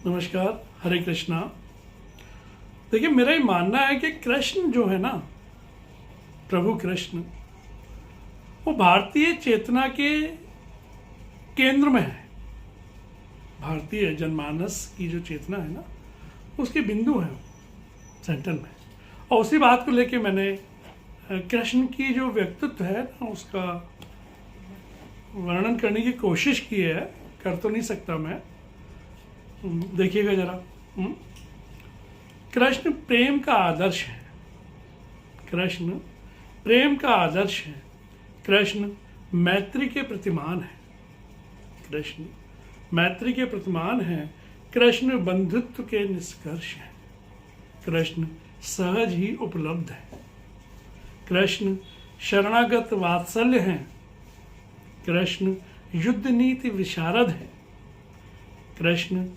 नमस्कार, हरे कृष्णा। देखिए, मेरा ये मानना है कि कृष्ण जो है ना, प्रभु कृष्ण, वो भारतीय चेतना के केंद्र में है। भारतीय जनमानस की जो चेतना है ना, उसके बिंदु है सेंटर में। और उसी बात को लेके मैंने कृष्ण की जो व्यक्तित्व है ना, उसका वर्णन करने की कोशिश की है। कर तो नहीं सकता मैं। देखिएगा जरा। कृष्ण प्रेम का आदर्श है। कृष्ण प्रेम का आदर्श है। कृष्ण मैत्री के प्रतिमान है। कृष्ण मैत्री के प्रतिमान है। कृष्ण बंधुत्व के निष्कर्ष है। कृष्ण सहज ही उपलब्ध है। कृष्ण शरणागत वात्सल्य है। कृष्ण युद्ध नीति विशारद है। कृष्ण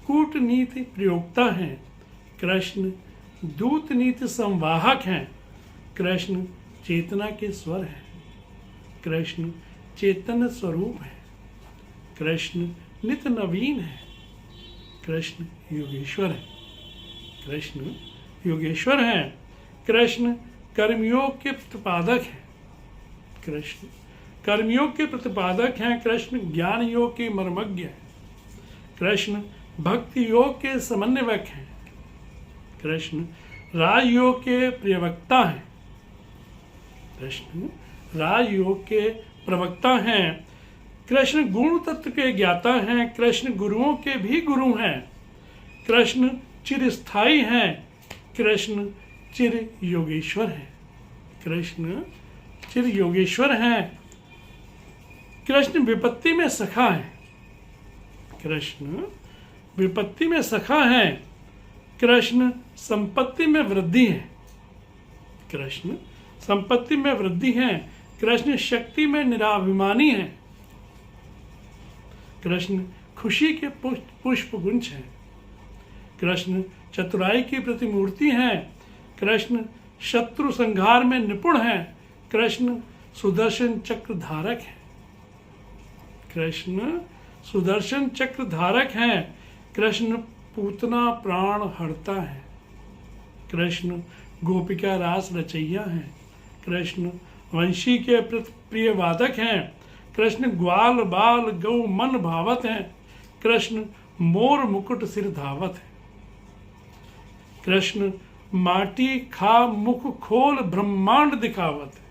कूटनीति प्रयोक्ता हैं। कृष्ण दूत नीति संवाहक हैं। कृष्ण चेतना के स्वर हैं। कृष्ण चेतन स्वरूप है। कृष्ण नित्य नवीन है। कृष्ण योगेश्वर है। कृष्ण योगेश्वर हैं। कृष्ण कर्मयोग के प्रतिपादक हैं। कृष्ण कर्मयोग के प्रतिपादक हैं। कृष्ण ज्ञान योग के मर्मज्ञ हैं। कृष्ण भक्ति योग के समन्वयक हैं। कृष्ण राजयोग के प्रवक्ता हैं। कृष्ण राजयोग के प्रवक्ता हैं। कृष्ण गुण तत्व के ज्ञाता हैं। कृष्ण गुरुओं के भी गुरु हैं। कृष्ण चिरस्थायी हैं। कृष्ण चिर योगेश्वर हैं। कृष्ण चिर योगेश्वर हैं। कृष्ण विपत्ति में सखा है। कृष्ण विपत्ति में सखा है। कृष्ण संपत्ति में वृद्धि है। कृष्ण संपत्ति में वृद्धि है। कृष्ण शक्ति में निराभिमानी है। कृष्ण खुशी के पुष्प गुंज है। कृष्ण चतुराई की प्रतिमूर्ति है। कृष्ण शत्रु संहार में निपुण है। कृष्ण सुदर्शन चक्र धारक है। कृष्ण सुदर्शन चक्र धारक हैं। कृष्ण पूतना प्राण हरता है। कृष्ण गोपिका रास रचैया हैं। कृष्ण वंशी के प्रिय वादक हैं। कृष्ण ग्वाल बाल गौ मन भावत हैं। कृष्ण मोर मुकुट सिर धावत है। कृष्ण माटी खा मुख खोल ब्रह्मांड दिखावत है।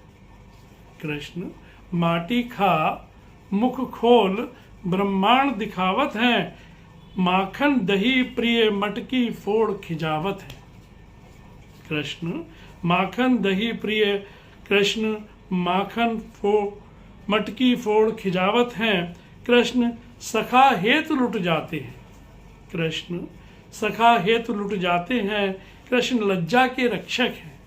कृष्ण माटी खा मुख खोल ब्रह्मांड दिखावत है। माखन दही प्रिय मटकी फोड़ खिजावत है। कृष्ण माखन दही प्रिय कृष्ण माखन मटकी फोड़ खिजावत हैं। कृष्ण सखा हेतु लुट जाते हैं। कृष्ण सखा हेतु लुट जाते हैं। कृष्ण लज्जा के रक्षक हैं।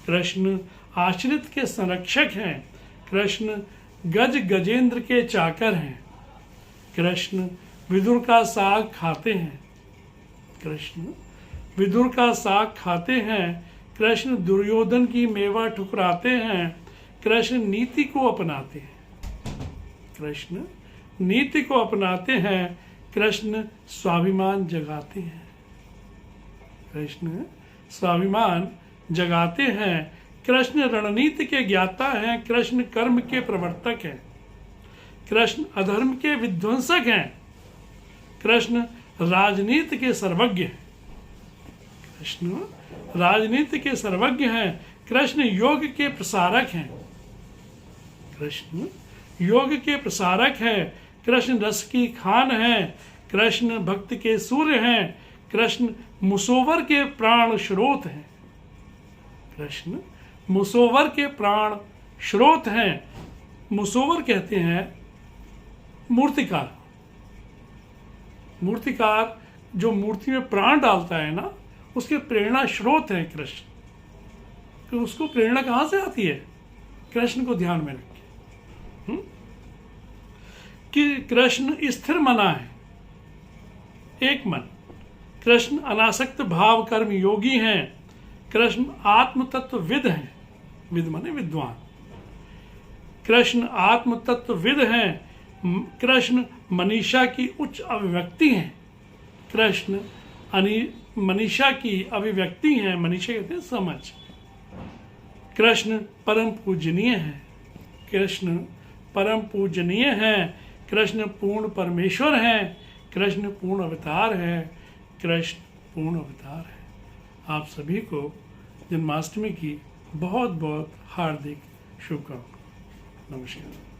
कृष्ण आश्रित के संरक्षक हैं। कृष्ण गज गजेंद्र के चाकर हैं। कृष्ण विदुर का साग खाते हैं। कृष्ण विदुर का साग खाते हैं। कृष्ण दुर्योधन की मेवा ठुकराते हैं। कृष्ण नीति को अपनाते हैं। कृष्ण नीति को अपनाते हैं। कृष्ण स्वाभिमान जगाते हैं। कृष्ण स्वाभिमान जगाते हैं। कृष्ण रणनीति के ज्ञाता हैं। कृष्ण कर्म के प्रवर्तक हैं। कृष्ण अधर्म के विध्वंसक हैं। कृष्ण राजनीति के सर्वज्ञ हैं। कृष्ण राजनीति के सर्वज्ञ हैं। कृष्ण योग के प्रसारक हैं। कृष्ण योग के प्रसारक हैं। कृष्ण रस की खान हैं। कृष्ण भक्ति के सूर्य हैं। कृष्ण मुसोवर के प्राण स्रोत हैं। कृष्ण मुसोवर के प्राण स्रोत हैं। मुसोवर कहते हैं मूर्तिकार। मूर्तिकार जो मूर्ति में प्राण डालता है ना, उसके प्रेरणा स्रोत है कृष्ण। तो उसको प्रेरणा कहाँ से आती है? कृष्ण को ध्यान में रखिए कि कृष्ण स्थिर मना है, एक मन। कृष्ण अनासक्त भाव कर्म योगी हैं। कृष्ण आत्म तत्व विद हैं। विद माने विद्वान। कृष्ण आत्म तत्व विद हैं। कृष्ण मनीषा की उच्च अभिव्यक्ति हैं। कृष्ण मनीषा की अभिव्यक्ति है। मनीषा कहते हैं समझ। कृष्ण परम पूजनीय है। कृष्ण परम पूजनीय है। कृष्ण पूर्ण परमेश्वर है। कृष्ण पूर्ण अवतार है। कृष्ण पूर्ण अवतार है। आप सभी को जन्माष्टमी की बहुत बहुत हार्दिक शुभकामनाएं। नमस्कार।